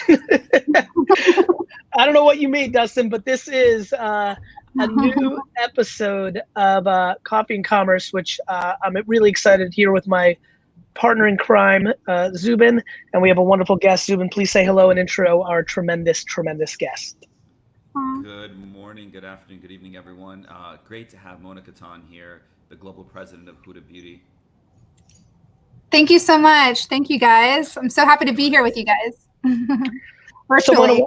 I don't know what you made, Dustin, but this is a new episode of Coffee and Commerce, which I'm really excited here with my partner in crime, Zubin, and we have a wonderful guest. Zubin, please say hello and intro our tremendous, tremendous guest. Good morning, good afternoon, good evening, everyone. Great to have Mona Kattan here, the global president of Huda Beauty. Thank you so much. Thank you, guys. I'm so happy to be here with you guys. Virtually.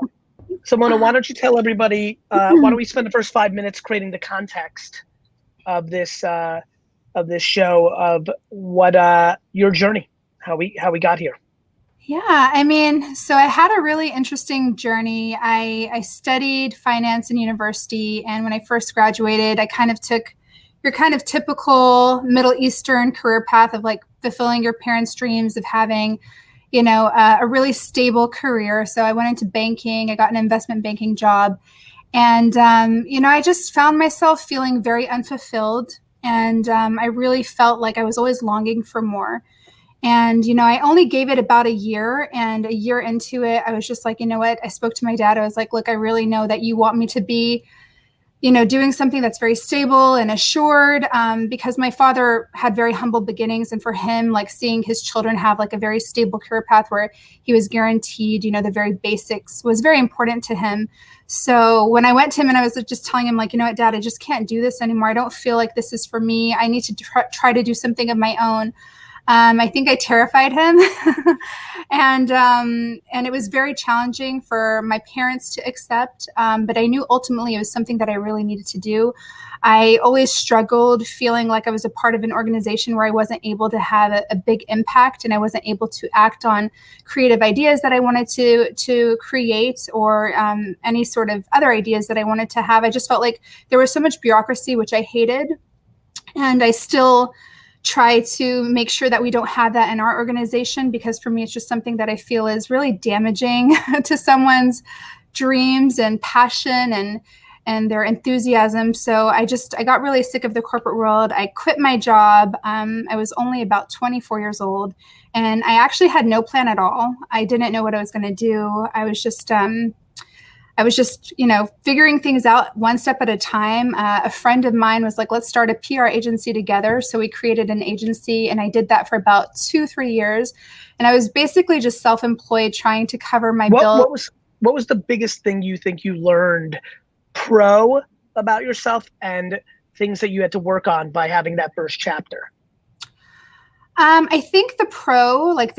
So Mona, why don't you tell everybody, why don't we spend the first 5 minutes creating the context of this show of what your journey, how we got here. Yeah, I mean, so I had a really interesting journey. I studied finance in university, and when I first graduated, I kind of took your kind of typical Middle Eastern career path of like fulfilling your parents' dreams of having, you know, a really stable career. So I went into banking. I got an investment banking job, and you know, I just found myself feeling very unfulfilled, and I really felt like I was always longing for more. And, you know, I only gave it about a year, and a year into it, I was just like, you know what? I spoke to my dad. I was like, look, I really know that you want me to be, you know, doing something that's very stable and assured, because my father had very humble beginnings. And for him, like seeing his children have like a very stable career path where he was guaranteed, you know, the very basics was very important to him. So when I went to him and I was just telling him like, you know what, Dad, I just can't do this anymore. I don't feel like this is for me. I need to try to do something of my own. I think I terrified him, and it was very challenging for my parents to accept. But I knew ultimately it was something that I really needed to do. I always struggled feeling like I was a part of an organization where I wasn't able to have a big impact, and I wasn't able to act on creative ideas that I wanted to create, or any sort of other ideas that I wanted to have. I just felt like there was so much bureaucracy, which I hated, and I still try to make sure that we don't have that in our organization, because for me, it's just something that I feel is really damaging to someone's dreams and passion and their enthusiasm. So I got really sick of the corporate world. I quit my job. I was only about 24 years old, and I actually had no plan at all. I didn't know what I was going to do. I was just, you know, figuring things out one step at a time. A friend of mine was like, let's start a PR agency together. So we created an agency, and I did that for about 2-3 years. And I was basically just self-employed, trying to cover my bill. What was the biggest thing you think you learned about yourself, and things that you had to work on by having that first chapter? I think the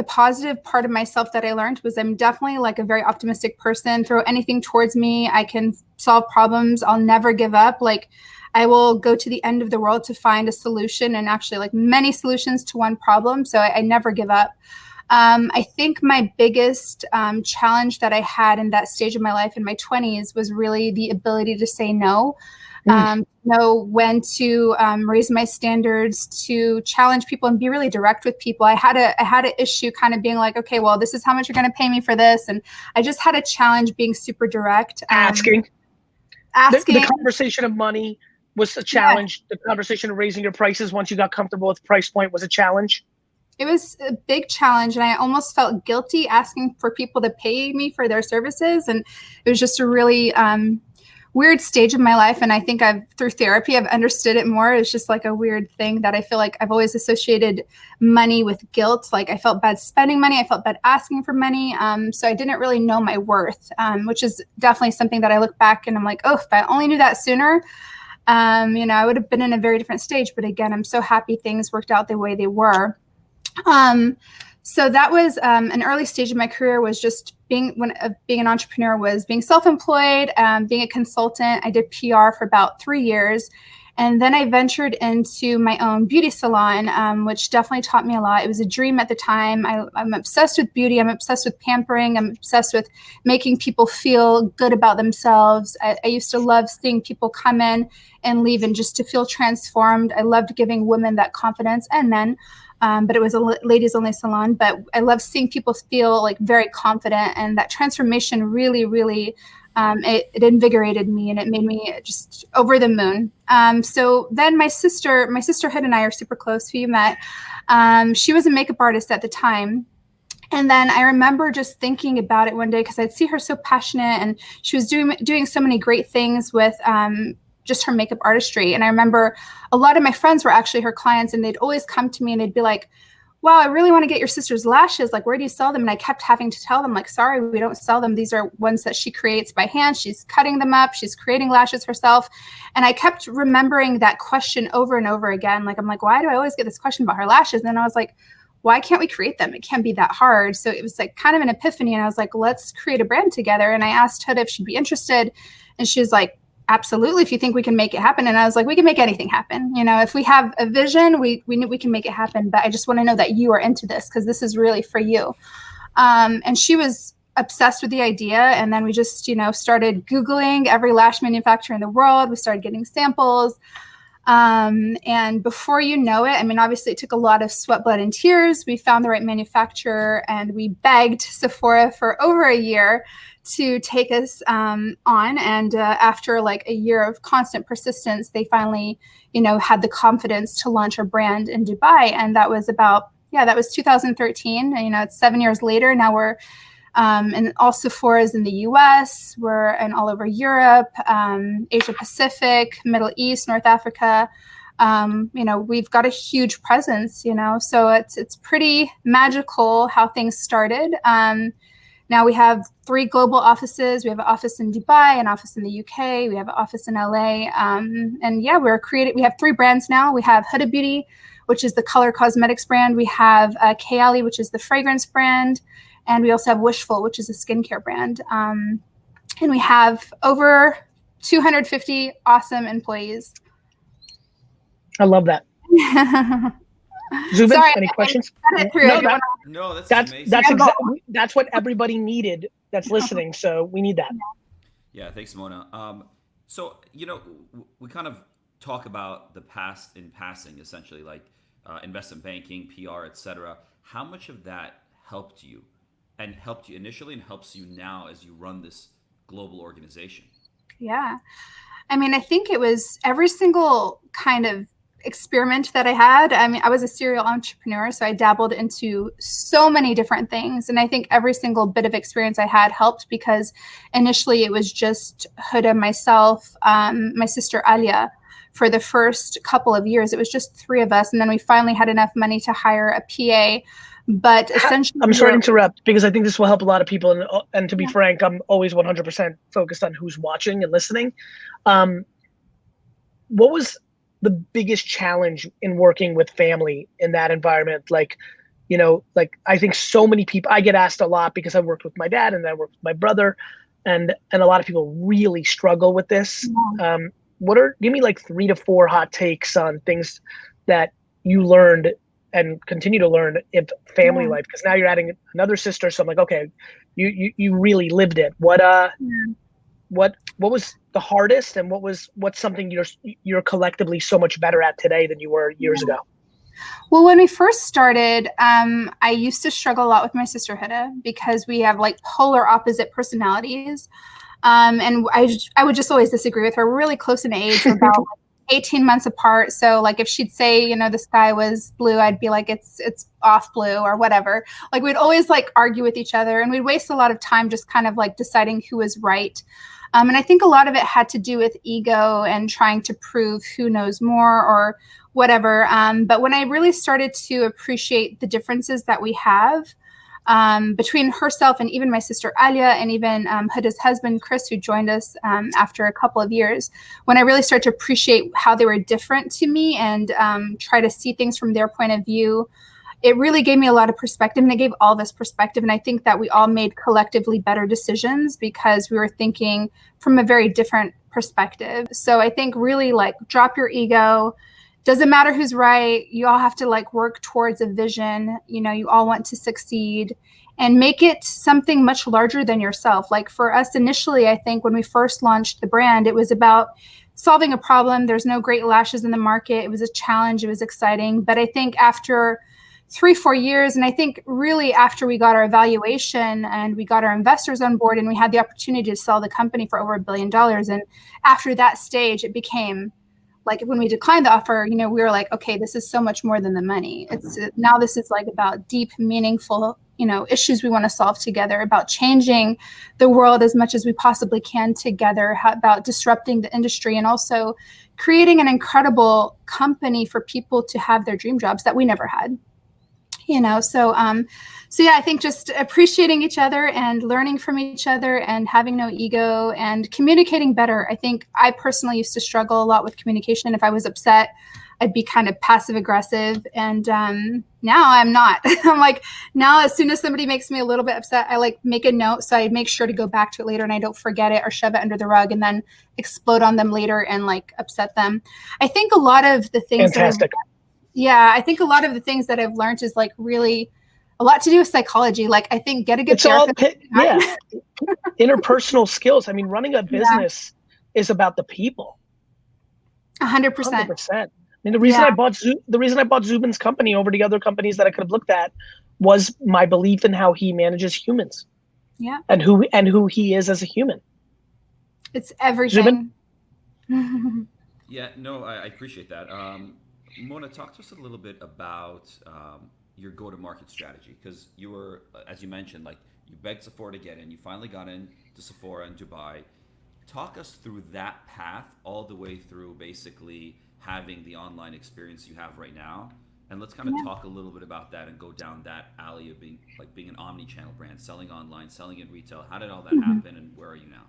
positive part of myself that I learned was I'm definitely like a very optimistic person. Throw anything towards me, I can solve problems. I'll never give up. Like I will go to the end of the world to find a solution, and actually like many solutions to one problem. So I never give up. I think my biggest challenge that I had in that stage of my life in my 20s was really the ability to say no. Know when to raise my standards, to challenge people and be really direct with people. I had an issue kind of being like, okay, well, this is how much you're going to pay me for this. And I just had a challenge being super direct. Asking. The conversation of money was a challenge. Yeah. The conversation of raising your prices once you got comfortable with the price point was a challenge. It was a big challenge, and I almost felt guilty asking for people to pay me for their services. And it was just a really weird stage of my life. And I think through therapy, I've understood it more. It's just like a weird thing that I feel like I've always associated money with guilt. Like I felt bad spending money. I felt bad asking for money. So I didn't really know my worth, which is definitely something that I look back and I'm like, oh, if I only knew that sooner, you know, I would have been in a very different stage. But again, I'm so happy things worked out the way they were. So that was an early stage of my career, was just being an entrepreneur, was being self-employed, being a consultant. I did PR for about 3 years. And then I ventured into my own beauty salon, which definitely taught me a lot. It was a dream at the time. I'm obsessed with beauty. I'm obsessed with pampering. I'm obsessed with making people feel good about themselves. I used to love seeing people come in and leave and just to feel transformed. I loved giving women that confidence, and men. But it was a ladies only salon. But I love seeing people feel like very confident, and that transformation really, really, it invigorated me, and it made me just over the moon. So then my sisterhood and I are super close, who you met. She was a makeup artist at the time. And then I remember just thinking about it one day because I'd see her so passionate, and she was doing so many great things with just her makeup artistry. And I remember a lot of my friends were actually her clients, and they'd always come to me and they'd be like, wow, I really want to get your sister's lashes. Like, where do you sell them? And I kept having to tell them, like, sorry, we don't sell them. These are ones that she creates by hand. She's cutting them up. She's creating lashes herself. And I kept remembering that question over and over again. Like, I'm like, why do I always get this question about her lashes? And then I was like, why can't we create them? It can't be that hard. So it was like kind of an epiphany. And I was like, let's create a brand together. And I asked Huda if she'd be interested. And she was like, absolutely, if you think we can make it happen. And I was like, we can make anything happen. You know, if we have a vision, we can make it happen. But I just want to know that you are into this, because this is really for you. And she was obsessed with the idea. And then we just, started Googling every lash manufacturer in the world. We started getting samples. And before you know it, I mean, obviously it took a lot of sweat, blood, and tears. We found the right manufacturer, and we begged Sephora for over a year to take us on. And after like a year of constant persistence, they finally, had the confidence to launch our brand in Dubai. And that was that was 2013. And, it's 7 years later. Now we're and all Sephora's in the US, we're in all over Europe, Asia Pacific, Middle East, North Africa. We've got a huge presence, so it's pretty magical how things started. Now we have 3 global offices. We have an office in Dubai, an office in the UK, we have an office in LA. We have 3 brands now. We have Huda Beauty, which is the color cosmetics brand. We have Kayali, which is the fragrance brand. And we also have Wishful, which is a skincare brand. And we have over 250 awesome employees. I love that. Zubin, any questions? No, that's amazing. That's what everybody needed that's listening. So we need that. Yeah, thanks, Mona. So, we kind of talk about the past in passing, essentially, like investment banking, PR, etc. How much of that helped you? And helped you initially and helps you now as you run this global organization? Yeah. I mean, I think it was every single kind of experiment that I had. I mean, I was a serial entrepreneur, so I dabbled into so many different things. And I think every single bit of experience I had helped, because initially it was just Huda, myself, my sister Alia. For the first couple of years, it was just 3 of us. And then we finally had enough money to hire a PA. But essentially, I'm sorry to interrupt, because I think this will help a lot of people. And to be frank, I'm always 100% focused on who's watching and listening. What was the biggest challenge in working with family in that environment? Like I think so many people, I get asked a lot because I worked with my dad and I worked with my brother, and a lot of people really struggle with this. Yeah. Give me like 3 to 4 hot takes on things that you learned and continue to learn in family life, because now you're adding another sister. So I'm like, okay, you really lived it. What was the hardest, and what's something you're collectively so much better at today than you were years ago? Well, when we first started, I used to struggle a lot with my sister Huda, because we have like polar opposite personalities. And I would just always disagree with her. We're really close in age, we're about 18 months apart. So like if she'd say, the sky was blue, I'd be like, it's off blue or whatever. Like we'd always like argue with each other, and we'd waste a lot of time just kind of like deciding who was right. And I think a lot of it had to do with ego and trying to prove who knows more or whatever. But when I really started to appreciate the differences that we have, between herself and even my sister Alia, and even Huda's husband Chris, who joined us after a couple of years, when I really started to appreciate how they were different to me and try to see things from their point of view, it really gave me a lot of perspective, and it gave all of us perspective. And I think that we all made collectively better decisions because we were thinking from a very different perspective. So I think really like drop your ego. Doesn't matter who's right. You all have to like work towards a vision. You all want to succeed, and make it something much larger than yourself. Like for us initially, I think when we first launched the brand, it was about solving a problem. There's no great lashes in the market. It was a challenge. It was exciting. But I think after 3-4 years, and I think really after we got our evaluation and we got our investors on board and we had the opportunity to sell the company for over $1 billion. And after that stage, it became like when we declined the offer, we were like, okay, this is so much more than the money. Now this is like about deep, meaningful, issues we want to solve together, about changing the world as much as we possibly can together, about disrupting the industry, and also creating an incredible company for people to have their dream jobs that we never had. So yeah, I think just appreciating each other and learning from each other and having no ego and communicating better. I think I personally used to struggle a lot with communication. If I was upset, I'd be kind of passive aggressive. And now I'm not. I'm like, now as soon as somebody makes me a little bit upset, I make a note. So I make sure to go back to it later and I don't forget it or shove it under the rug and then explode on them later and upset them. I think a lot of the things I think a lot of the things that I've learned is really a lot to do with psychology. I think get a good therapist. Interpersonal skills. I mean, running a business is about the people. 100%. 100%. I mean, the reason I bought Zubin's company over the other companies that I could have looked at was my belief in how he manages humans. Yeah. And who he is as a human. It's everything. Zubin? Yeah, no, I appreciate that. Mona, talk to us a little bit about your go-to-market strategy, because you were, as you mentioned, you begged Sephora to get in. You finally got into Sephora in Dubai. Talk us through that path all the way through basically having the online experience you have right now. And let's kind of talk a little bit about that and go down that alley of being an omni-channel brand, selling online, selling in retail. How did all that happen, and where are you now?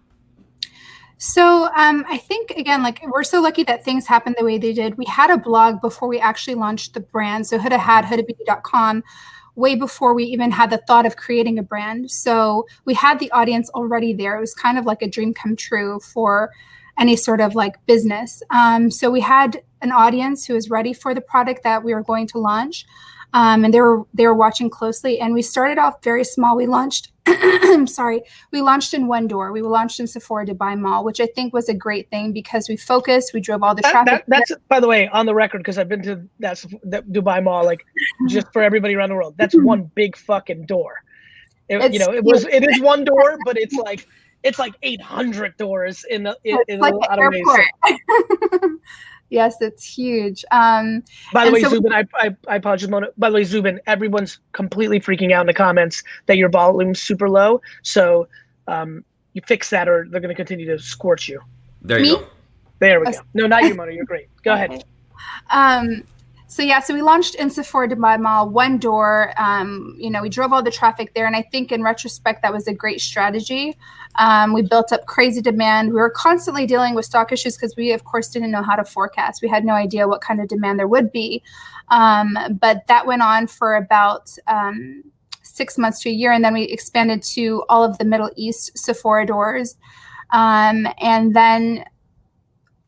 So I think, again, we're so lucky that things happened the way they did. We had a blog before we actually launched the brand. So Huda had hudabeauty.com way before we even had the thought of creating a brand. So we had the audience already there. It was kind of like a dream come true for any sort of business. So we had an audience who was ready for the product that we were going to launch. And they were watching closely. And we started off very small. We launched, we launched in one door. We launched in Sephora Dubai Mall, which I think was a great thing because we focused, we drove all the traffic. That's, by the way, on the record, because I've been to that Dubai Mall, just for everybody around the world, that's one big fucking door. It is one door, but it's like 800 doors in a lot of ways. Yes, it's huge. By the way, Zubin, I apologize, Mona. By the way, Zubin, everyone's completely freaking out in the comments that your volume's super low. So you fix that or they're going to continue to scorch you. There you go. There we go. No, not you, Mona. You're great. Go ahead. So we launched in Sephora Dubai Mall, one door. We drove all the traffic there. And I think in retrospect, that was a great strategy. We built up crazy demand. We were constantly dealing with stock issues because we, of course, didn't know how to forecast. We had no idea what kind of demand there would be. But that went on for about 6 months to a year. And then we expanded to all of the Middle East Sephora doors. And then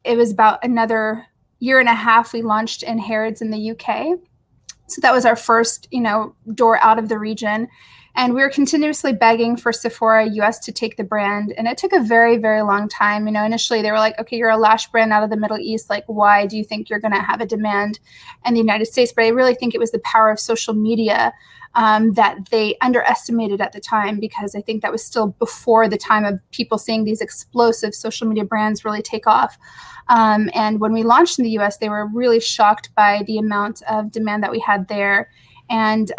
it was about another year and a half, we launched in Harrods in the UK. So that was our first, door out of the region. And we were continuously begging for Sephora US to take the brand. And it took a very, very long time. Initially they were like, okay, you're a lash brand out of the Middle East. Why do you think you're going to have a demand in the United States? But I really think it was the power of social media that they underestimated at the time, because I think that was still before the time of people seeing these explosive social media brands really take off. And when we launched in the US, they were really shocked by the amount of demand that we had there. And,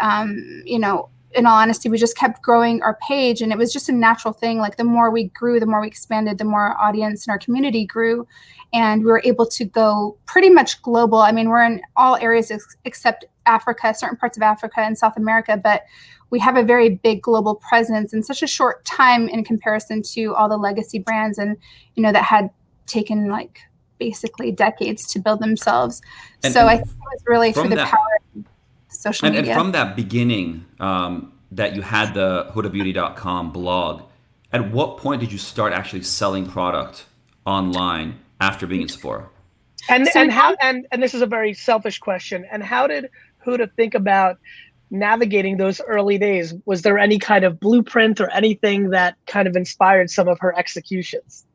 in all honesty, we just kept growing our page, and it was just a natural thing. The more we grew, the more we expanded, the more our audience and our community grew. And we were able to go pretty much global. I mean, we're in all areas except Africa, certain parts of Africa and South America, but we have a very big global presence in such a short time in comparison to all the legacy brands and, that had taken basically decades to build themselves. I think it was really through the power of social media. And from that beginning, that you had the hudabeauty.com blog, at what point did you start actually selling product online after being in Sephora? And this is a very selfish question. And how did Huda think about navigating those early days? Was there any kind of blueprint or anything that kind of inspired some of her executions?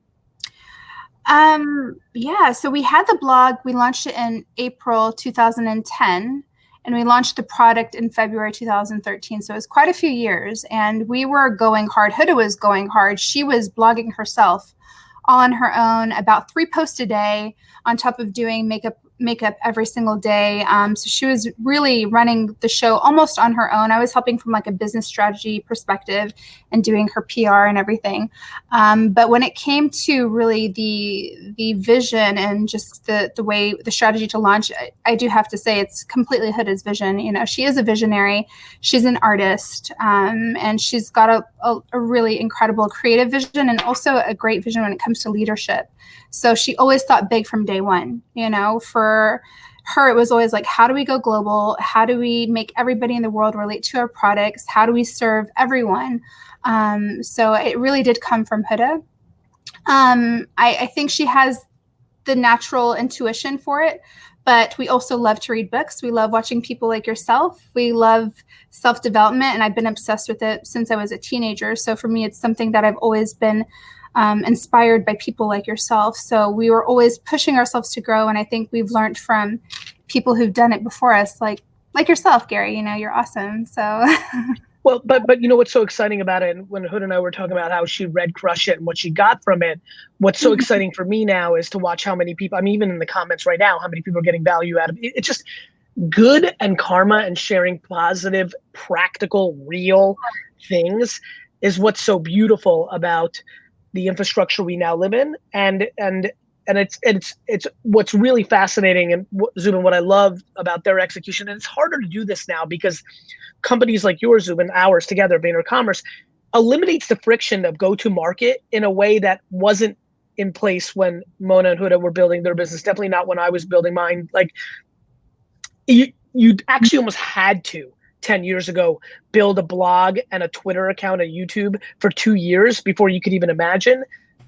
So we had the blog. We launched it in April 2010. And we launched the product in February 2013. So it was quite a few years. And we were going hard. Huda was going hard. She was blogging herself all on her own, about 3 posts a day, on top of doing makeup makeup every single day. So she was really running the show almost on her own. I was helping from like a business strategy perspective and doing her PR and everything. But when it came to really the vision and just the way, the strategy to launch, I do have to say it's completely Huda's vision. You know, she is a visionary. She's an artist, and she's got a really incredible creative vision and also a great vision when it comes to leadership. So she always thought big from day one. You know, for her, it was always like, how do we go global? How do we make everybody in the world relate to our products? How do we serve everyone? So it really did come from Huda. I think she has the natural intuition for it, but we also love to read books. We love watching people like yourself. We love self-development, and I've been obsessed with it since I was a teenager. So for me, it's something that I've always been inspired by people like yourself. So we were always pushing ourselves to grow. And I think we've learned from people who've done it before us, like yourself, Gary. You know, you're awesome. So well, but you know what's so exciting about it, and when Huda and I were talking about how she read Crush It and what she got from it, what's so exciting for me now is to watch how many people, I mean, even in the comments right now, how many people are getting value out of it. It's just good, and karma and sharing positive, practical, real things is what's so beautiful about the infrastructure we now live in. And it's what's really fascinating, and Zubin, what I love about their execution, and it's harder to do this now because companies like yours, Zubin, ours together, VaynerCommerce, eliminates the friction of go-to-market in a way that wasn't in place when Mona and Huda were building their business. Definitely not when I was building mine. Like you actually almost had to 10 years ago build a blog and a Twitter account, a YouTube for 2 years before you could even imagine.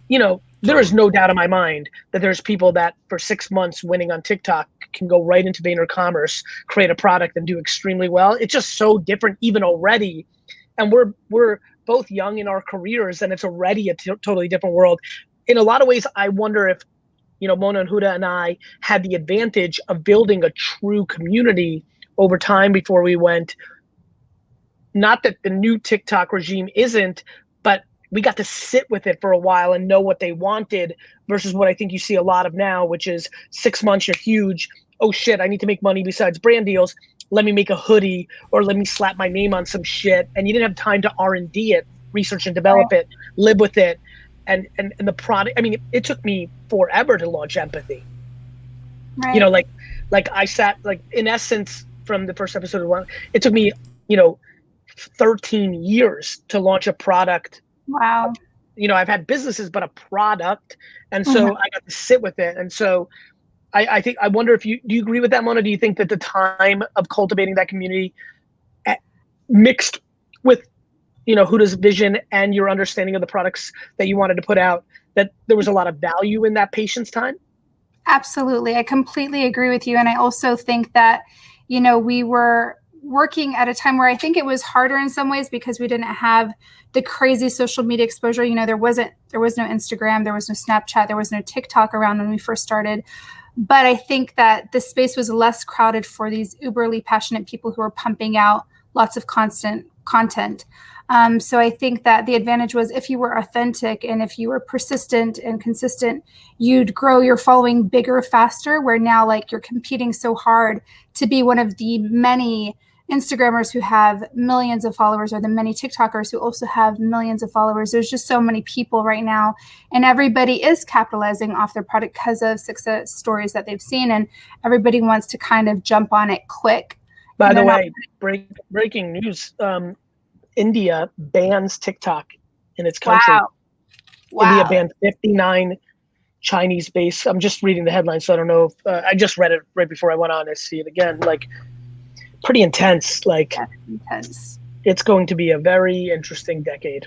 You know, there is no doubt in my mind that there's people that for 6 months winning on TikTok can go right into VaynerCommerce, create a product and do extremely well. It's just so different even already. And we're both young in our careers, and it's already a totally different world. In a lot of ways, I wonder if, you know, Mona and Huda and I had the advantage of building a true community over time before we went. Not that the new TikTok regime isn't, but we got to sit with it for a while and know what they wanted versus what I think you see a lot of now, which is 6 months, you're huge. Oh shit, I need to make money besides brand deals. Let me make a hoodie, or let me slap my name on some shit. And you didn't have time to R&D it, research and develop it, live with it. And the product, I mean, it took me forever to launch Empathy. Right. You know, like I sat, like in essence, from the first episode of one, it took me, you know, 13 years to launch a product. Wow. You know, I've had businesses, but a product. And so I got to sit with it. And so I think, I wonder if do you agree with that, Mona? Do you think that the time of cultivating that community mixed with, you know, Huda's vision and your understanding of the products that you wanted to put out, that there was a lot of value in that patience time? Absolutely. I completely agree with you. And I also think that, you know, we were working at a time where I think it was harder in some ways because we didn't have the crazy social media exposure. You know, there was no Instagram, there was no Snapchat, there was no TikTok around when we first started. But I think that the space was less crowded for these uberly passionate people who were pumping out lots of constant content. So I think that the advantage was if you were authentic and if you were persistent and consistent, you'd grow your following bigger, faster, where now like you're competing so hard to be one of the many Instagrammers who have millions of followers, or the many TikTokers who also have millions of followers. There's just so many people right now, and everybody is capitalizing off their product because of success stories that they've seen, and everybody wants to kind of jump on it quick. By the way, breaking news, India bans TikTok in its country. Wow. India banned 59 Chinese-based. I'm just reading the headline, so I don't know if I just read it right before I went on. I see it again. Like, pretty intense. Like, that's intense. It's going to be a very interesting decade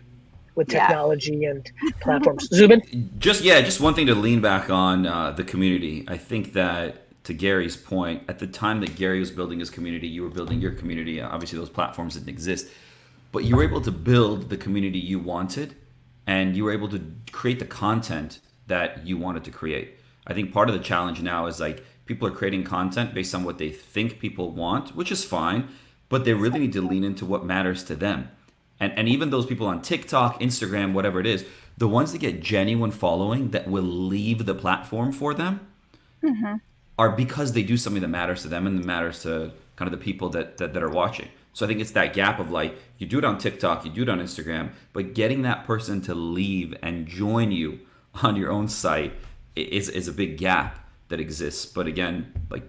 with technology and platforms. Zubin? Just one thing to lean back on, the community. I think that, to Gary's point, at the time that Gary was building his community, you were building your community. Obviously, those platforms didn't exist. But you were able to build the community you wanted, and you were able to create the content that you wanted to create. I think part of the challenge now is like people are creating content based on what they think people want, which is fine, but they really need to lean into what matters to them. And even those people on TikTok, Instagram, whatever it is, the ones that get genuine following that will leave the platform for them, are because they do something that matters to them and that matters to kind of the people that are watching. So I think it's that gap of like, you do it on TikTok, you do it on Instagram, but getting that person to leave and join you on your own site is a big gap that exists. But again, like,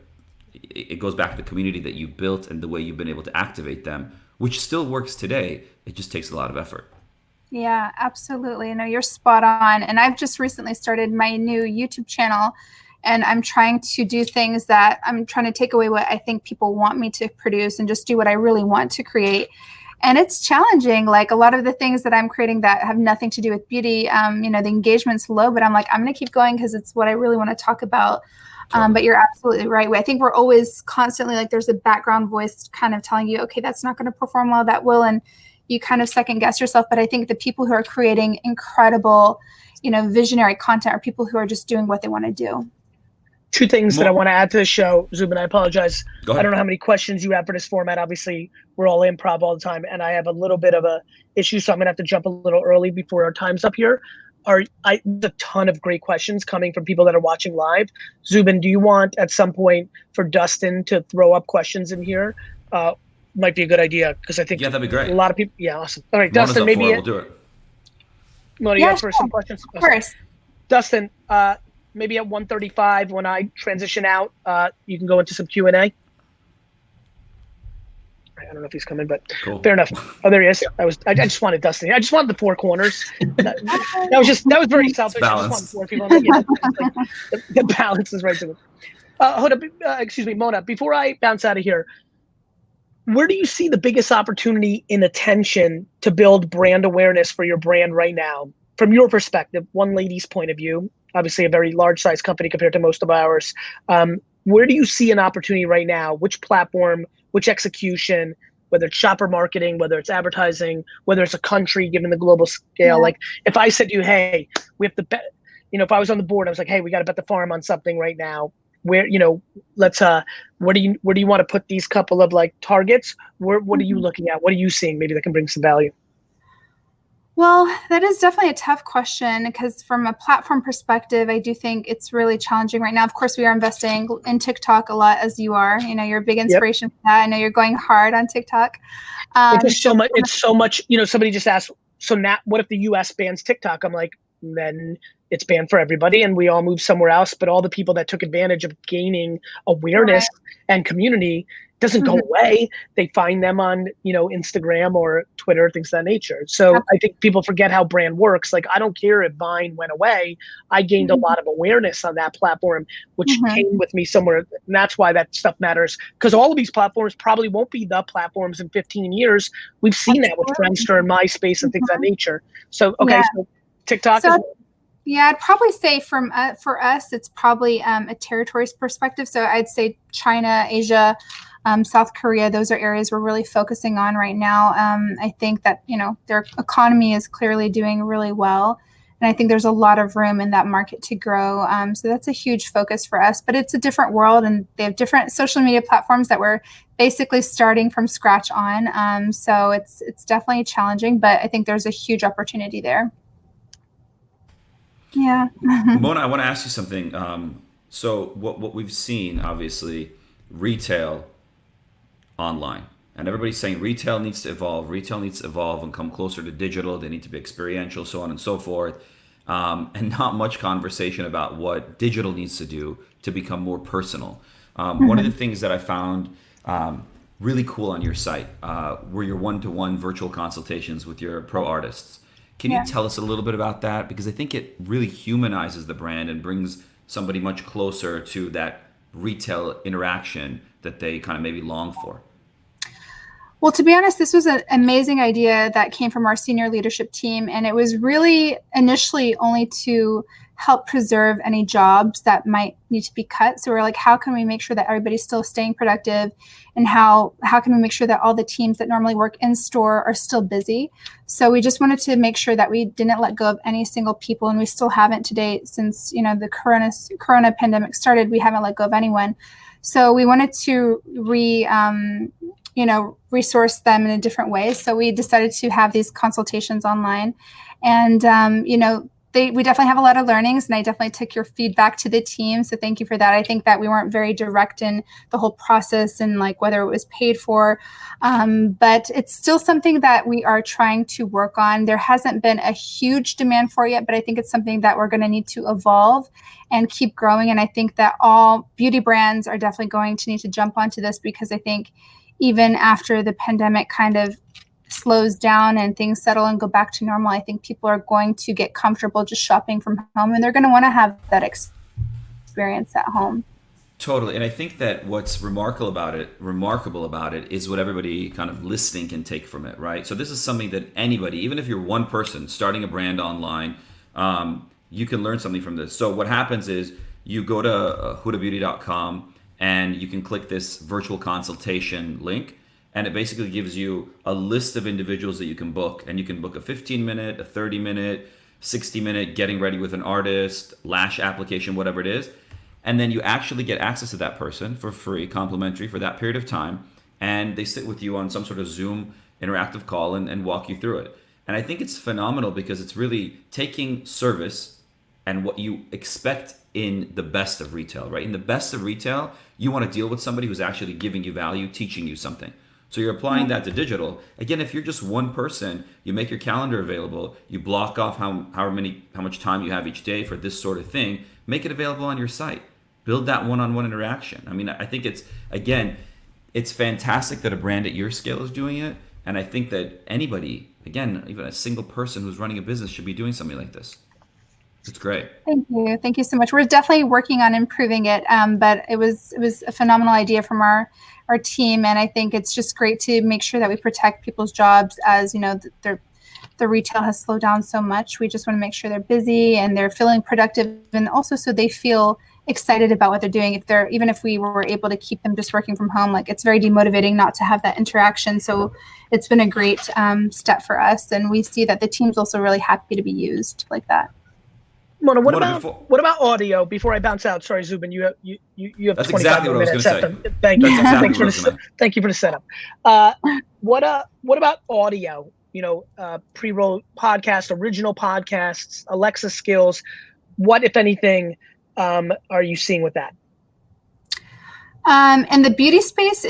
it goes back to the community that you built and the way you've been able to activate them, which still works today. It just takes a lot of effort. Yeah, absolutely. No, you're spot on. And I've just recently started my new YouTube channel, and I'm trying to do things that I'm trying to take away what I think people want me to produce and just do what I really want to create. And it's challenging. Like, a lot of the things that I'm creating that have nothing to do with beauty, the engagement's low, but I'm like, I'm going to keep going because it's what I really want to talk about. But you're absolutely right. I think we're always constantly like, there's a background voice kind of telling you, okay, that's not going to perform well, that will. And you kind of second guess yourself. But I think the people who are creating incredible, visionary content are people who are just doing what they want to do. Two things that I want to add to the show, Zubin. I apologize. Go ahead. I don't know how many questions you have for this format. Obviously, we're all improv all the time, and I have a little bit of a issue, so I'm gonna have to jump a little early before our time's up here. There's a ton of great questions coming from people that are watching live. Zubin, do you want at some point for Dustin to throw up questions in here? Might be a good idea, because I think that'd be great. A lot of people. Yeah, awesome. All right, Mona's Dustin, up maybe for it. We'll do it. Mona, you up for some questions? Of course. Dustin, maybe at 1:35 when I transition out, you can go into some Q&A. I don't know if he's coming, but cool. Fair enough. Oh, there he is. I just wanted Dustin. I just wanted the four corners. That was very selfish. I just wanted four people. The balance is right to it. Excuse me, Mona. Before I bounce out of here, where do you see the biggest opportunity in attention to build brand awareness for your brand right now? From your perspective, one lady's point of view, obviously a very large size company compared to most of ours. Where do you see an opportunity right now? Which platform, which execution, whether it's shopper marketing, whether it's advertising, whether it's a country given the global scale? Yeah. Like, if I said to you, hey, we have to bet, if I was on the board, I was like, hey, we got to bet the farm on something right now. Where, let's, where do you want to put these couple of like targets? What are you looking at? What are you seeing maybe that can bring some value? Well, that is definitely a tough question, because from a platform perspective, I do think it's really challenging right now. Of course, we are investing in TikTok a lot, as you are. You're a big inspiration for that. I know you're going hard on TikTok. It's so much. Somebody just asked, so now what if the US bans TikTok? I'm like, then it's banned for everybody and we all move somewhere else. But all the people that took advantage of gaining awareness and community doesn't go away. They find them on, Instagram or Twitter, things of that nature. So I think people forget how brand works. Like, I don't care if Vine went away. I gained a lot of awareness on that platform, which came with me somewhere. And that's why that stuff matters. Because all of these platforms probably won't be the platforms in 15 years. We've seen that with Friendster and MySpace and things of that nature. So, so TikTok is... Yeah, I'd probably say for us, it's probably a territories perspective. So I'd say China, Asia, South Korea, those are areas we're really focusing on right now. I think that, their economy is clearly doing really well. And I think there's a lot of room in that market to grow. So that's a huge focus for us, but it's a different world and they have different social media platforms that we're basically starting from scratch on. So it's definitely challenging, but I think there's a huge opportunity there. Yeah. Mona, I want to ask you something. So what we've seen, obviously, retail online. And everybody's saying retail needs to evolve and come closer to digital. They need to be experiential, so on and so forth. And not much conversation about what digital needs to do to become more personal. One of the things that I found really cool on your site were your one-to-one virtual consultations with your pro artists. Can you tell us a little bit about that? Because I think it really humanizes the brand and brings somebody much closer to that retail interaction that they kind of maybe long for. Well, to be honest, this was an amazing idea that came from our senior leadership team. And it was really initially only to help preserve any jobs that might need to be cut. So we're like, how can we make sure that everybody's still staying productive? And how can we make sure that all the teams that normally work in store are still busy? So we just wanted to make sure that we didn't let go of any single people. And we still haven't to date since, the corona pandemic started. We haven't let go of anyone. So we wanted to resource them in a different way. So we decided to have these consultations online. And, we definitely have a lot of learnings, and I definitely took your feedback to the team. So thank you for that. I think that we weren't very direct in the whole process and like whether it was paid for, but it's still something that we are trying to work on. There hasn't been a huge demand for it yet, but I think it's something that we're going to need to evolve and keep growing. And I think that all beauty brands are definitely going to need to jump onto this, because I think even after the pandemic kind of slows down and things settle and go back to normal, I think people are going to get comfortable just shopping from home, and they're going to want to have that experience at home. Totally. And I think that what's remarkable about it is what everybody kind of listening can take from it, right? So this is something that anybody, even if you're one person starting a brand online, you can learn something from this. So what happens is you go to hudabeauty.com and you can click this virtual consultation link, and it basically gives you a list of individuals that you can book. And you can book a 15-minute, a 30-minute, 60-minute getting ready with an artist, lash application, whatever it is. And then you actually get access to that person for free, complimentary for that period of time. And they sit with you on some sort of Zoom interactive call and walk you through it. And I think it's phenomenal because it's really taking service and what you expect in the best of retail, right? In the best of retail, you want to deal with somebody who's actually giving you value, teaching you something. So you're applying that to digital. Again, if you're just one person, you make your calendar available, you block off how much time you have each day for this sort of thing, make it available on your site. Build that one-on-one interaction. I mean, I think it's fantastic that a brand at your scale is doing it. And I think that anybody, again, even a single person who's running a business should be doing something like this. It's great. Thank you. Thank you so much. We're definitely working on improving it. But it was a phenomenal idea from our team. And I think it's just great to make sure that we protect people's jobs, as you know, the retail has slowed down so much. We just want to make sure they're busy and they're feeling productive, and also so they feel excited about what they're doing. Even if we were able to keep them just working from home, like it's very demotivating not to have that interaction. So it's been a great step for us, and we see that the team's also really happy to be used like that. Mona, what about audio? Before I bounce out, sorry, Zubin, you have That's 25 exactly what I was minutes. going to say. Thank you. Exactly Thank you for the setup. What about audio? You know, pre-roll podcasts, original podcasts, Alexa skills. What, if anything, are you seeing with that? In the beauty space,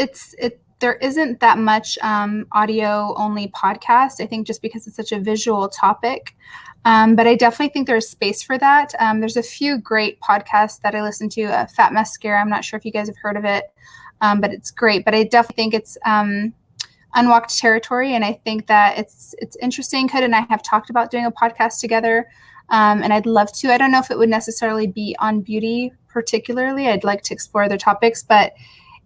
there isn't that much audio only podcast. I think just because it's such a visual topic. But I definitely think there's space for that. There's a few great podcasts that I listen to. Fat Mascara. I'm not sure if you guys have heard of it, but it's great. But I definitely think it's unwalked territory, and I think that it's interesting. Huda and I have talked about doing a podcast together. And I'd love to. I don't know if it would necessarily be on beauty particularly. I'd like to explore other topics, but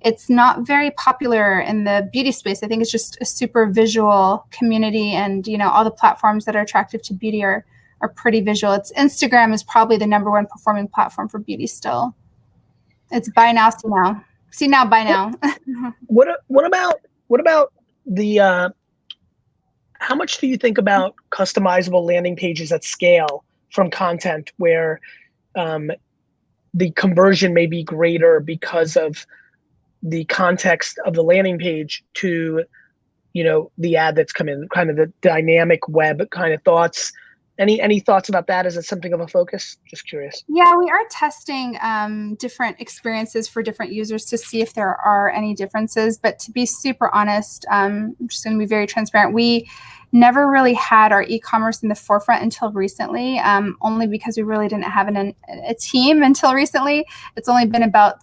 it's not very popular in the beauty space. I think it's just a super visual community, and you know, all the platforms that are attractive to beauty are pretty visual. Instagram is probably the number one performing platform for beauty still. It's buy now, see now. See now, buy now. What about the how much do you think about customizable landing pages at scale from content where the conversion may be greater because of the context of the landing page to, you know, the ad that's come in, kind of the dynamic web kind of thoughts? Any thoughts about that? Is it something of a focus? Just curious. Yeah, we are testing different experiences for different users to see if there are any differences. But to be super honest, I'm just going to be very transparent. We never really had our e-commerce in the forefront until recently, only because we really didn't have a team until recently. It's only been about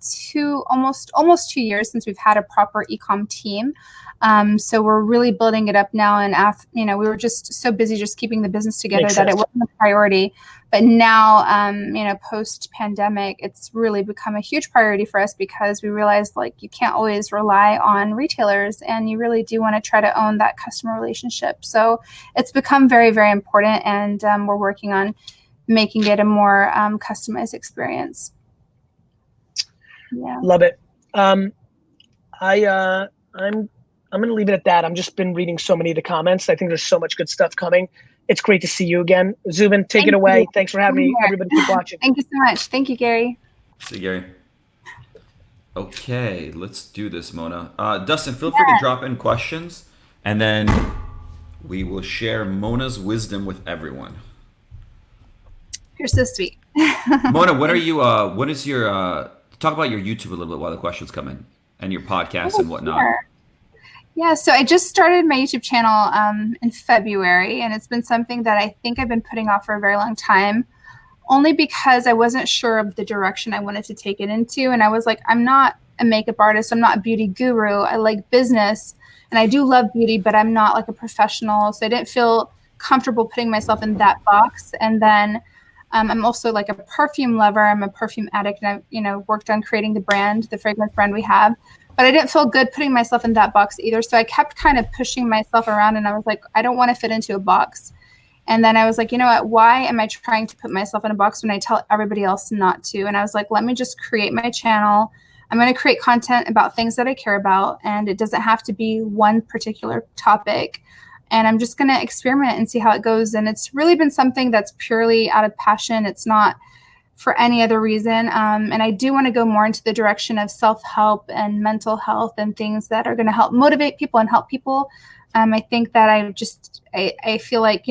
almost 2 years since we've had a proper e-com team. So we're really building it up now, and we were just so busy just keeping the business together that it wasn't a priority. But now, post pandemic, it's really become a huge priority for us, because we realized like you can't always rely on retailers, and you really do want to try to own that customer relationship. So it's become very, very important, and we're working on making it a more customized experience. Yeah, love it. I'm going to leave it at that. I've just been reading so many of the comments. I think there's so much good stuff coming. It's great to see you again. Zubin, take it away. Thanks for having me. Everybody keep watching. Thank you so much. Thank you, Gary. See you, Gary. Okay, let's do this, Mona. Dustin, feel free to drop in questions, and then we will share Mona's wisdom with everyone. You're so sweet. Mona, what are you? What is your? Talk about your YouTube a little bit while the questions come in, and your podcast Oh, and whatnot. sure. Yeah, so I just started my YouTube channel in February, and it's been something that I think I've been putting off for a very long time, only because I wasn't sure of the direction I wanted to take it into. And I was like, I'm not a makeup artist, I'm not a beauty guru. I like business and I do love beauty, but I'm not like a professional. So I didn't feel comfortable putting myself in that box. And then I'm also like a perfume lover. I'm a perfume addict, and I've worked on creating the brand, the fragrance brand we have. But I didn't feel good putting myself in that box either. So I kept kind of pushing myself around, and I was like, I don't want to fit into a box. And then I was like, you know what? Why am I trying to put myself in a box when I tell everybody else not to? And I was like, let me just create my channel. I'm going to create content about things that I care about, and it doesn't have to be one particular topic. And I'm just going to experiment and see how it goes. And it's really been something that's purely out of passion. It's not for any other reason. And I do want to go more into the direction of self-help and mental health and things that are going to help motivate people and help people. I think that I feel like,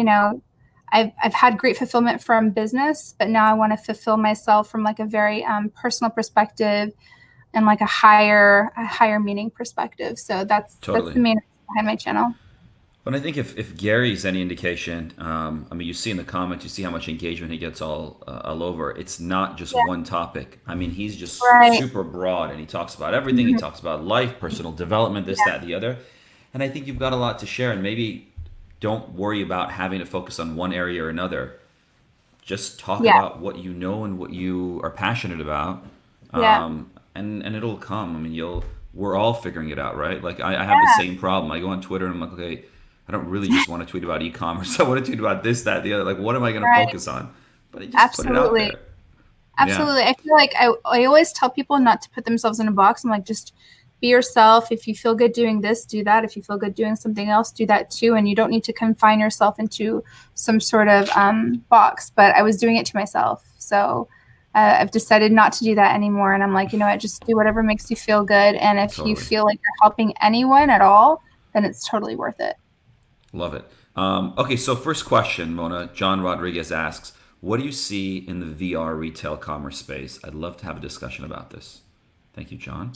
I've had great fulfillment from business, but now I want to fulfill myself from like a very personal perspective and like a higher meaning perspective. So that's the Totally. main reason behind my channel. But I think if Gary's any indication, I mean, you see in the comments, you see how much engagement he gets all over. It's not just Yeah. one topic. I mean, he's just Right. super broad, and he talks about everything. He Mhm. talks about life, personal development, this, Yeah. that, the other. And I think you've got a lot to share. And maybe don't worry about having to focus on one area or another. Just talk Yeah. about what you know and what you are passionate about, Yeah. and it'll come. I mean, we're all figuring it out, right? Like I have the Yeah. same problem. I go on Twitter and I'm like, okay, I don't really just want to tweet about e-commerce. I want to tweet about this, that, the other. Like, what am I going to Right. focus on? But I just put it out Absolutely. there. Yeah, Absolutely. I feel like I always tell people not to put themselves in a box. I'm like, just be yourself. If you feel good doing this, do that. If you feel good doing something else, do that too. And you don't need to confine yourself into some sort of box. But I was doing it to myself. So I've decided not to do that anymore. And I'm like, you know what, just do whatever makes you feel good. And if you totally. feel like you're helping anyone at all, then it's totally worth it. Love it. Okay, so first question, Mona. John Rodriguez asks, what do you see in the VR retail commerce space? I'd love to have a discussion about this. Thank you, John.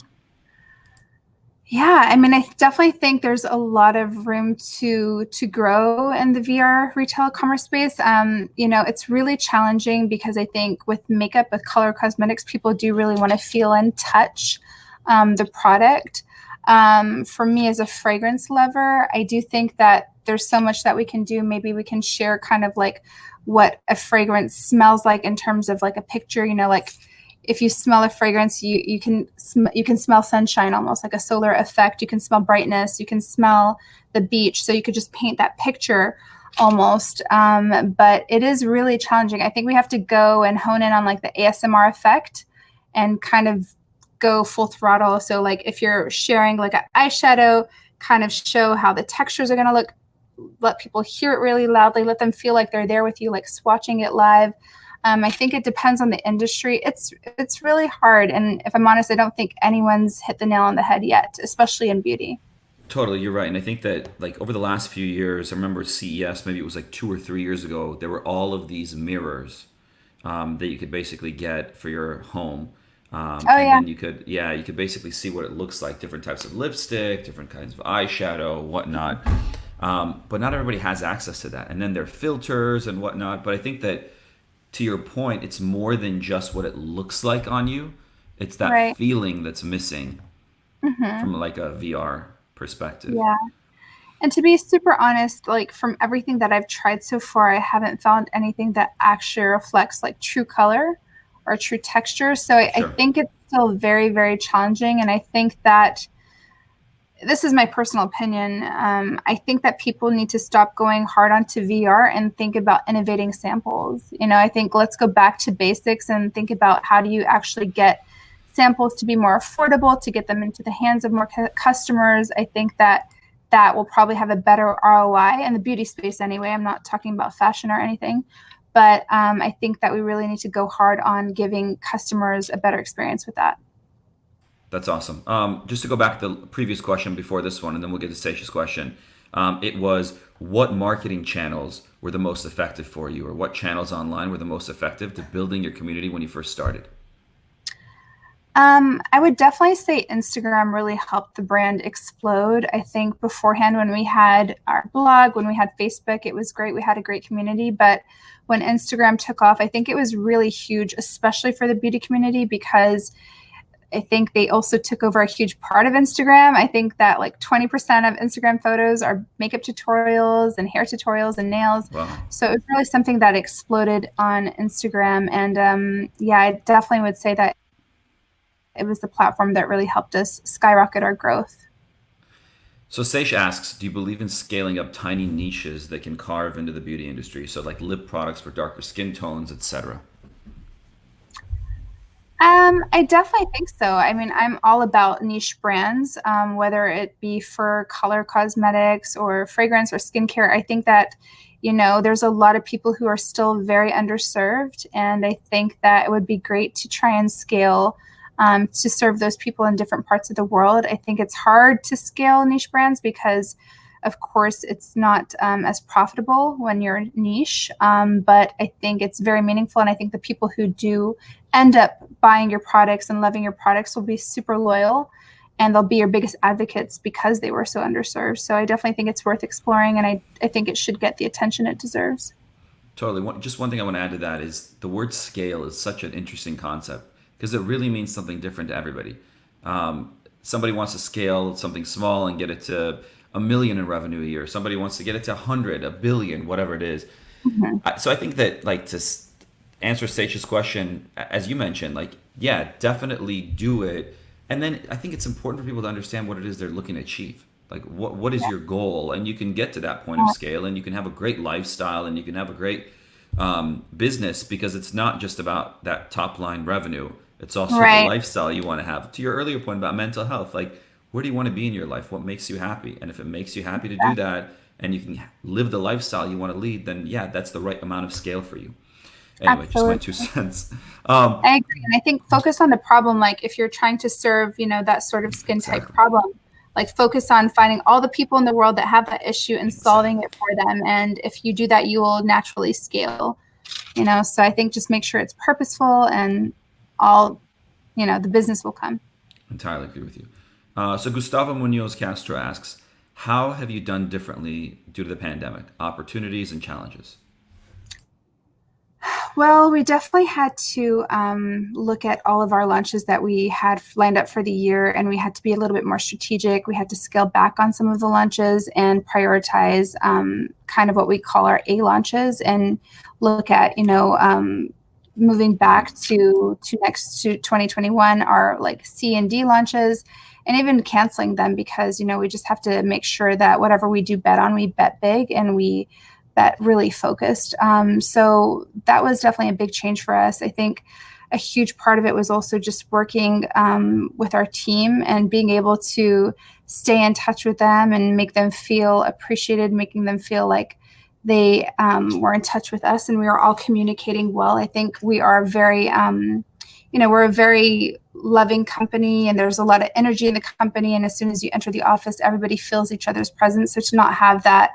Yeah, I mean, I definitely think there's a lot of room to grow in the VR retail commerce space. It's really challenging because I think with makeup, with color cosmetics, people do really want to feel and touch the product. For me as a fragrance lover, I do think that there's so much that we can do. Maybe we can share kind of like what a fragrance smells like in terms of like a picture, like if you smell a fragrance, you can smell sunshine, almost like a solar effect. You can smell brightness. You can smell the beach. So you could just paint that picture almost. But it is really challenging. I think we have to go and hone in on like the ASMR effect and kind of go full throttle. So like if you're sharing like an eyeshadow, kind of show how the textures are going to look. Let people hear it really loudly. Let them feel like they're there with you, like swatching it live. I think it depends on the industry. It's really hard. And if I'm honest, I don't think anyone's hit the nail on the head yet, especially in beauty. Totally, you're right. And I think that like over the last few years, I remember CES, maybe it was like 2 or 3 years ago, there were all of these mirrors that you could basically get for your home. Oh And yeah. then you could basically see what it looks like, different types of lipstick, different kinds of eyeshadow, whatnot. But not everybody has access to that. And then there are filters and whatnot. But I think that to your point, it's more than just what it looks like on you. It's that Right. feeling that's missing Hmm. from like a VR perspective. Yeah. And to be super honest, like from everything that I've tried so far, I haven't found anything that actually reflects like true color or true texture. So I Sure. think it's still very, very challenging. And I think that this is my personal opinion. I think that people need to stop going hard onto VR and think about innovating samples. I think let's go back to basics and think about how do you actually get samples to be more affordable, to get them into the hands of more customers. I think that will probably have a better ROI in the beauty space anyway. I'm not talking about fashion or anything. But I think that we really need to go hard on giving customers a better experience with that. That's awesome. Just to go back to the previous question before this one, and then we'll get to Stacia's question. It was what marketing channels were the most effective for you, or what channels online were the most effective to building your community when you first started? I would definitely say Instagram really helped the brand explode. I think beforehand, when we had our blog, when we had Facebook, it was great. We had a great community. But when Instagram took off, I think it was really huge, especially for the beauty community, because I think they also took over a huge part of Instagram. I think that like 20% of Instagram photos are makeup tutorials and hair tutorials and nails. Wow. So it was really something that exploded on Instagram. And yeah, I definitely would say that it was the platform that really helped us skyrocket our growth. So Seish asks, do you believe in scaling up tiny niches that can carve into the beauty industry? So like lip products for darker skin tones, etc. I definitely think so. I mean, I'm all about niche brands, whether it be for color cosmetics or fragrance or skincare. I think that, there's a lot of people who are still very underserved. And I think that it would be great to try and scale to serve those people in different parts of the world. I think it's hard to scale niche brands because, of course, it's not as profitable when you're niche, but I think it's very meaningful. And I think the people who do end up buying your products and loving your products will be super loyal, and they'll be your biggest advocates because they were so underserved. So I definitely think it's worth exploring, and I think it should get the attention it deserves. Totally. Just one thing I want to add to that is the word scale is such an interesting concept because it really means something different to everybody. Somebody wants to scale something small and get it to 1 million in revenue a year. Somebody wants to get it to 100, 1 billion, whatever it is. So I think that, like, to answer Seish's question, as you mentioned, like, yeah, definitely do it. And then I think it's important for people to understand what it is they're looking to achieve. Like, what is your goal? And you can get to that point of scale, and you can have a great lifestyle, and you can have a great business, because it's not just about that top line revenue. It's also the lifestyle you want to have. To your earlier point about mental health, like, where do you want to be in your life? What makes you happy? And if it makes you happy to do that, and you can live the lifestyle you want to lead, then yeah, that's the right amount of scale for you. Anyway, Absolutely. just my 2 cents. I agree. And I think focus on the problem. Like if you're trying to serve, that sort of skin type Exactly. problem, like focus on finding all the people in the world that have that issue and solving it for them. And if you do that, you will naturally scale, so I think just make sure it's purposeful and all, the business will come. Entirely agree with you. So Gustavo Munoz Castro asks, how have you done differently due to the pandemic? Opportunities and challenges. Well, we definitely had to look at all of our launches that we had lined up for the year, and we had to be a little bit more strategic. We had to scale back on some of the launches and prioritize kind of what we call our A launches, and look at, moving back to 2021, our like C and D launches, and even canceling them because, we just have to make sure that whatever we do bet on, we bet big, and we that really focused. So that was definitely a big change for us. I think a huge part of it was also just working with our team and being able to stay in touch with them and make them feel appreciated, making them feel like they were in touch with us and we were all communicating well. I think we are very, we're a very loving company, and there's a lot of energy in the company. And as soon as you enter the office, everybody feels each other's presence. So to not have that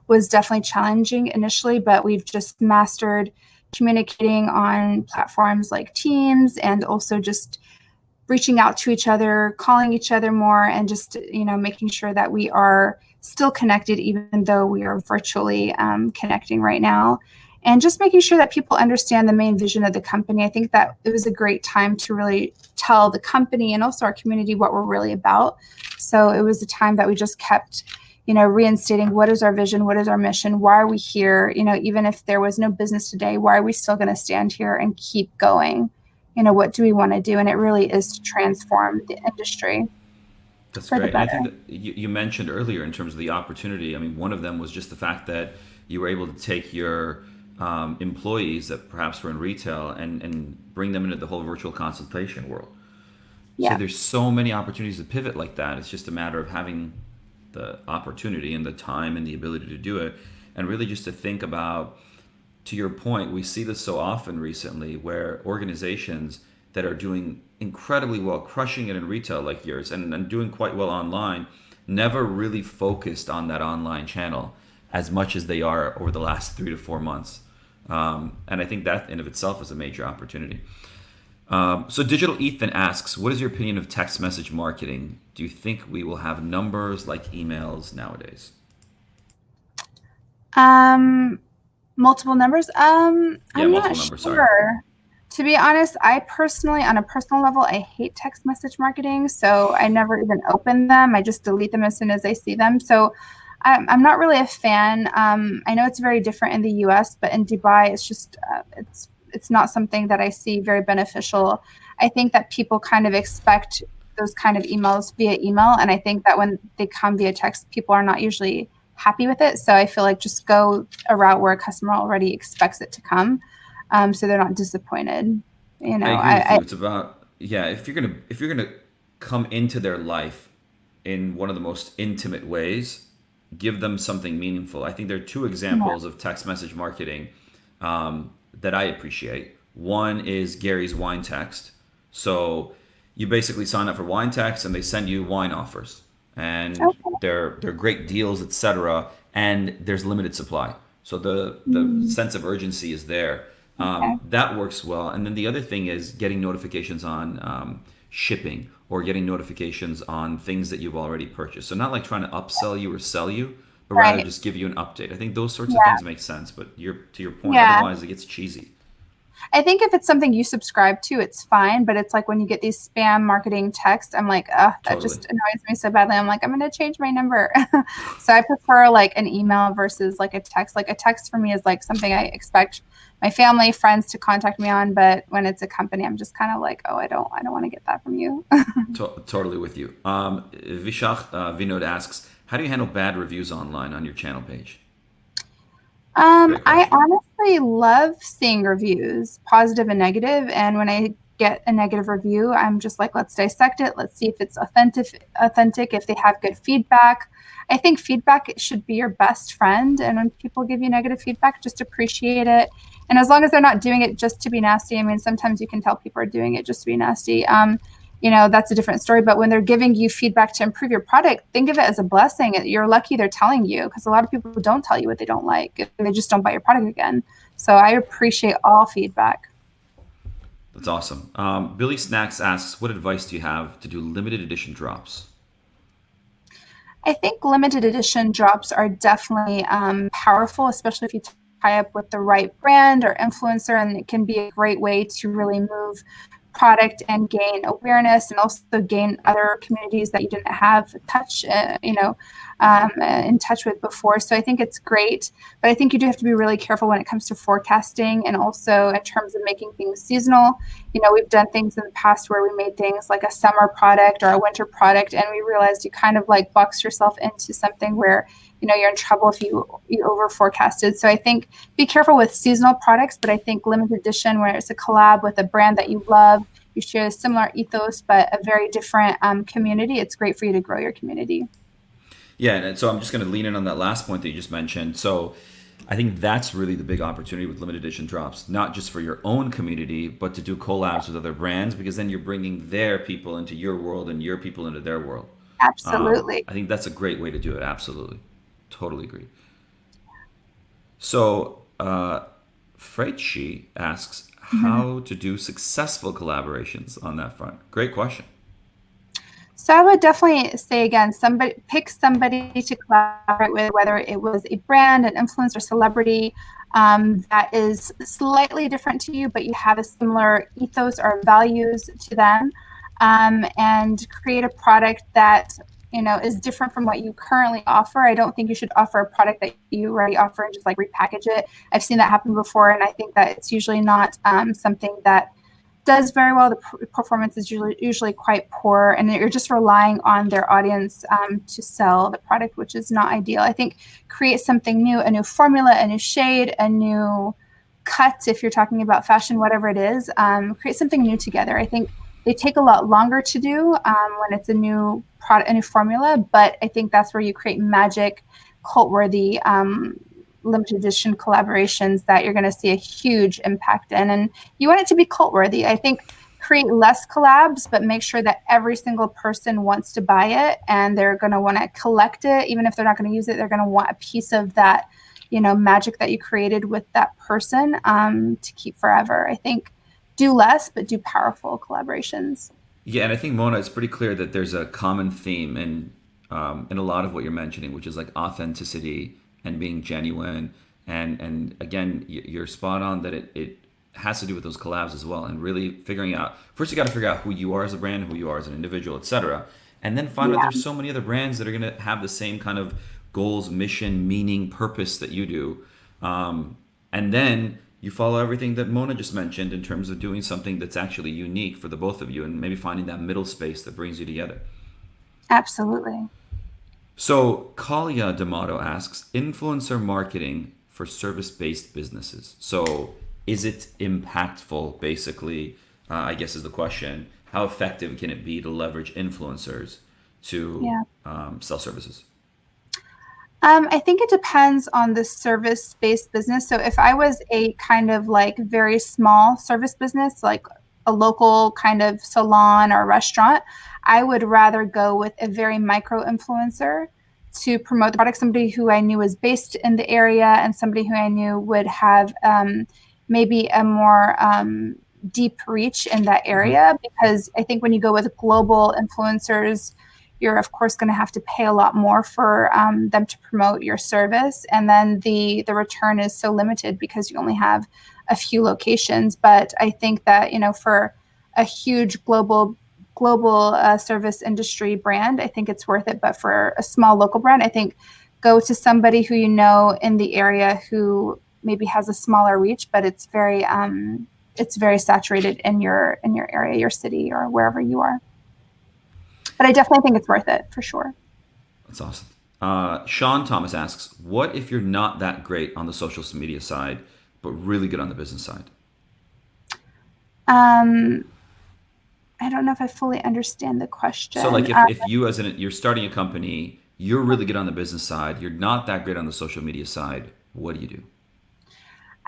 was definitely challenging initially, but we've just mastered communicating on platforms like Teams, and also just reaching out to each other, calling each other more, and just, making sure that we are still connected, even though we are virtually connecting right now. And just making sure that people understand the main vision of the company. I think that it was a great time to really tell the company and also our community what we're really about. So it was a time that we just kept reinstating what is our vision, what is our mission, why are we here? Even if there was no business today, why are we still going to stand here and keep going? What do we want to do? And it really is to transform the industry. That's great. And I think that you mentioned earlier in terms of the opportunity. I mean, one of them was just the fact that you were able to take your employees that perhaps were in retail and bring them into the whole virtual consultation world. Yeah. So there's so many opportunities to pivot like that. It's just a matter of having the opportunity and the time and the ability to do it, and really just to think about, to your point, we see this so often recently where organizations that are doing incredibly well, crushing it in retail like yours, and doing quite well online, never really focused on that online channel as much as they are over the last 3 to 4 months. And I think that in of itself is a major opportunity. So Digital Ethan asks, what is your opinion of text message marketing? Do you think we will have numbers like emails nowadays? Multiple numbers. I'm multiple not numbers, sure. sorry. To be honest, I personally, on a personal level, I hate text message marketing, so I never even open them. I just delete them as soon as I see them. So I'm not really a fan. I know it's very different in the US, but in Dubai, it's just it's not something that I see very beneficial. I think that people kind of expect those kind of emails via email, and I think that when they come via text, people are not usually happy with it. So I feel like just go a route where a customer already expects it to come, so they're not disappointed. You know, I agree with you. It's about, yeah, if you're gonna come into their life in one of the most intimate ways, give them something meaningful. I think there are two examples of text message marketing that I appreciate. One is Gary's wine text. So you basically sign up for wine text and they send you wine offers, and they're great deals, etc. And there's limited supply, so the sense of urgency is there. That works well. And then the other thing is getting notifications on shipping, or getting notifications on things that you've already purchased. So not like trying to upsell you or sell you, but rather just give you an update. I think those sorts of things make sense, but to your point, otherwise it gets cheesy. I think if it's something you subscribe to, it's fine. But it's like when you get these spam marketing texts, I'm like, that just annoys me so badly. I'm like, I'm going to change my number. So I prefer like an email versus like a text. Like a text for me is like something I expect my family, friends to contact me on. But when it's a company, I'm just kind of like, I don't want to get that from you. Totally with you. Vishak Vinod asks, how do you handle bad reviews online on your channel page? I honestly love seeing reviews, positive and negative. And when I get a negative review, I'm just like, let's dissect it. Let's see if it's authentic, if they have good feedback. I think feedback should be your best friend. And when people give you negative feedback, just appreciate it. And as long as they're not doing it just to be nasty, I mean, sometimes you can tell people are doing it just to be nasty. That's a different story. But when they're giving you feedback to improve your product, think of it as a blessing. You're lucky they're telling you, because a lot of people don't tell you what they don't like. They just don't buy your product again. So I appreciate all feedback. That's awesome. Billy Snacks asks, what advice do you have to do limited edition drops? I think limited edition drops are definitely powerful, especially if you tie up with the right brand or influencer, and it can be a great way to really move product and gain awareness, and also gain other communities that you didn't have in touch with before. So I think it's great, but I think you do have to be really careful when it comes to forecasting, and also in terms of making things seasonal. We've done things in the past where we made things like a summer product or a winter product, and we realized you kind of like box yourself into something where you're in trouble if you over forecasted. So I think be careful with seasonal products, but I think limited edition, where it's a collab with a brand that you love, you share a similar ethos, but a very different community, it's great for you to grow your community. Yeah, and so I'm just going to lean in on that last point that you just mentioned. So I think that's really the big opportunity with limited edition drops, not just for your own community, but to do collabs with other brands, because then you're bringing their people into your world and your people into their world. Absolutely. I think that's a great way to do it. Absolutely. Totally agree. So Freitshi asks how to do successful collaborations on that front. Great question. So I would definitely say, again, pick somebody to collaborate with, whether it was a brand, an influencer, celebrity that is slightly different to you, but you have a similar ethos or values to them, and create a product that is different from what you currently offer. I don't think you should offer a product that you already offer and just like repackage it. I've seen that happen before, and I think that it's usually not something that does very well. The performance is usually quite poor, and you're just relying on their audience to sell the product, which is not ideal. I think create something new, a new formula, a new shade, a new cut. If you're talking about fashion, whatever it is, create something new together. I think they take a lot longer to do when it's a new product, a new formula, but I think that's where you create magic, cult-worthy limited edition collaborations that you're going to see a huge impact in. And you want it to be cult-worthy. I think create less collabs, but make sure that every single person wants to buy it and they're going to want to collect it. Even if they're not going to use it, they're going to want a piece of that, magic that you created with that person to keep forever. I think do less, but do powerful collaborations. Yeah, and I think Mona, it's pretty clear that there's a common theme in a lot of what you're mentioning, which is like authenticity and being genuine. And again, you're spot on that it has to do with those collabs as well, and really figuring out, first you got to figure out who you are as a brand, who you are as an individual, etc., and then find out there's so many other brands that are going to have the same kind of goals, mission, meaning, purpose that you do, and then you follow everything that Mona just mentioned in terms of doing something that's actually unique for the both of you, and maybe finding that middle space that brings you together. Absolutely. So Kalia D'Amato asks, influencer marketing for service-based businesses. So is it impactful, basically, I guess is the question. How effective can it be to leverage influencers to sell services? I think it depends on the service-based business. So if I was a kind of like very small service business, like a local kind of salon or restaurant, I would rather go with a very micro influencer to promote the product, somebody who I knew was based in the area and somebody who I knew would have maybe a more deep reach in that area. Because I think when you go with global influencers, you're of course going to have to pay a lot more for them to promote your service. And then the return is so limited because you only have a few locations. But I think that, for a huge global service industry brand, I think it's worth it. But for a small local brand, I think go to somebody who you know in the area who maybe has a smaller reach, but it's very saturated in your area, your city, or wherever you are. But I definitely think it's worth it for sure. That's awesome. Sean Thomas asks, what if you're not that great on the social media side, but really good on the business side? I don't know if I fully understand the question. So like if you you're starting a company, you're really good on the business side, you're not that great on the social media side, what do you do?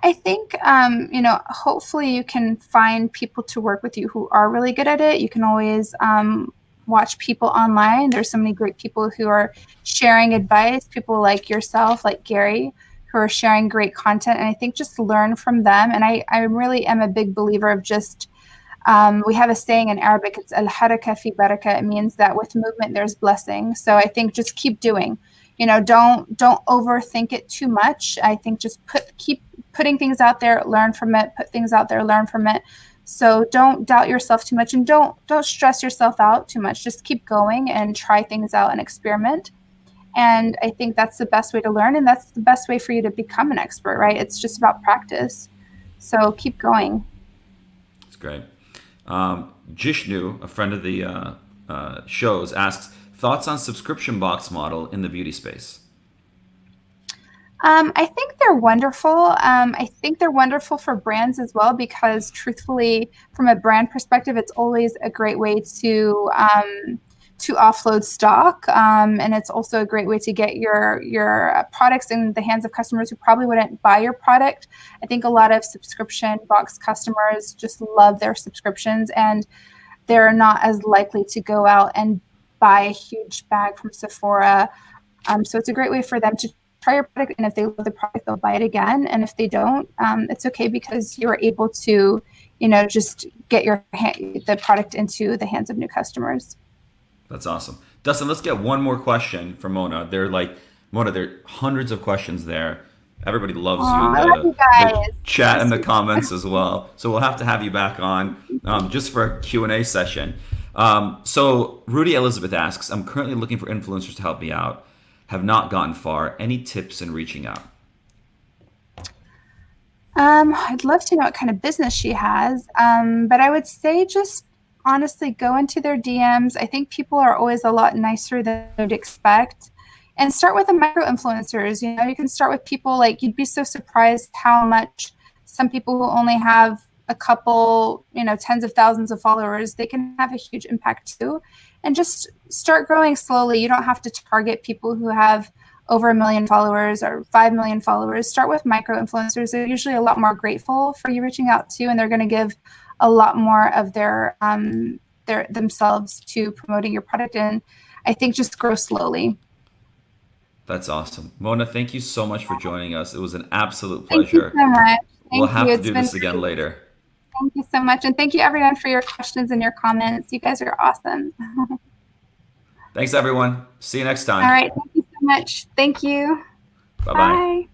I think, hopefully you can find people to work with you who are really good at it. You can always watch people online. There's so many great people who are sharing advice, people like yourself, like Gary, who are sharing great content. And I think just learn from them. And I really am a big believer of just, we have a saying in Arabic, it's al-haraka fi baraka. It means that with movement, there's blessing. So I think just keep doing, don't overthink it too much. I think just keep putting things out there, learn from it, put things out there, learn from it. So don't doubt yourself too much and don't stress yourself out too much. Just keep going and try things out and experiment. And I think that's the best way to learn. And that's the best way for you to become an expert, right? It's just about practice. So keep going. That's great. Jishnu, a friend of the shows, asks, thoughts on subscription box model in the beauty space? I think they're wonderful. I think they're wonderful for brands as well, because truthfully, from a brand perspective, it's always a great way to offload stock. And it's also a great way to get your products in the hands of customers who probably wouldn't buy your product. I think a lot of subscription box customers just love their subscriptions, and they're not as likely to go out and buy a huge bag from Sephora. So it's a great way for them to try your product, and if they love the product, they'll buy it again. And if they don't, it's okay, because you're able to, just get the product into the hands of new customers. That's awesome. Dustin, let's get one more question from Mona. There are hundreds of questions there. Everybody loves you. The chat in the comments as well. So we'll have to have you back on just for a Q&A session. So Rudy Elizabeth asks, I'm currently looking for influencers to help me out. Have not gotten far. Any tips in reaching out? I'd love to know what kind of business she has. But I would say just honestly go into their DMs. I think people are always a lot nicer than you'd expect. And start with the micro influencers. You can start with people like, you'd be so surprised how much some people who only have a couple, tens of thousands of followers, they can have a huge impact too. And just start growing slowly. You don't have to target people who have over 1 million followers or 5 million followers. Start with micro influencers. They're usually a lot more grateful for you reaching out to, and they're going to give a lot more of their themselves to promoting your product. And I think just grow slowly. That's awesome. Mona, thank you so much for joining us. It was an absolute Thank you pleasure. so much. We'll Thank have you. to do this again later. Thank you so much. And thank you everyone for your questions and your comments. You guys are awesome. Thanks everyone. See you next time. All right. Thank you so much. Thank you. Bye-bye. Bye.